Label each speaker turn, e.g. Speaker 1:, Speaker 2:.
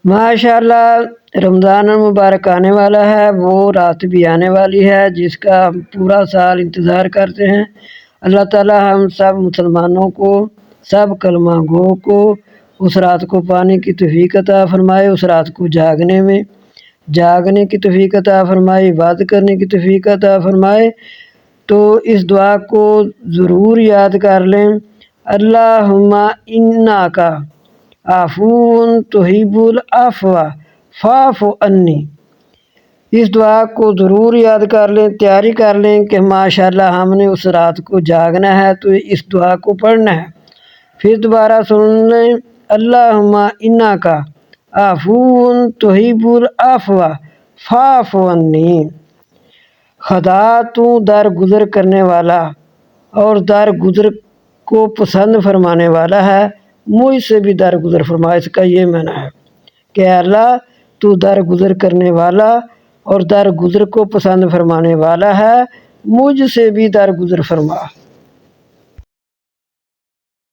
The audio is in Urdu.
Speaker 1: ماشاءاللہ رمضان المبارک آنے والا ہے، وہ رات بھی آنے والی ہے جس کا ہم پورا سال انتظار کرتے ہیں۔ اللہ تعالی ہم سب مسلمانوں کو، سب کلمہ گو کو اس رات کو پانے کی توفیق عطا فرمائے، اس رات کو جاگنے کی توفیق عطا فرمائے، عبادت کرنے کی توفیق عطا فرمائے۔ تو اس دعا کو ضرور یاد کر لیں، اللہم انکا عفو تحب العفو فاعف عنی۔ اس دعا کو ضرور یاد کر لیں، تیاری کر لیں کہ ماشاءاللہ ہم نے اس رات کو جاگنا ہے تو اس دعا کو پڑھنا ہے۔ پھر دوبارہ سن لیں، اللہم انکا عفو تحب العفو فاعف عنی۔ خدا تو درگزر کرنے والا اور درگزر کو پسند فرمانے والا ہے، مجھ سے بھی درگزر فرما۔ اس کا یہ معنی ہے کہ اللہ تو درگزر کرنے والا اور درگزر کو پسند فرمانے والا ہے، مجھ سے بھی درگزر فرما۔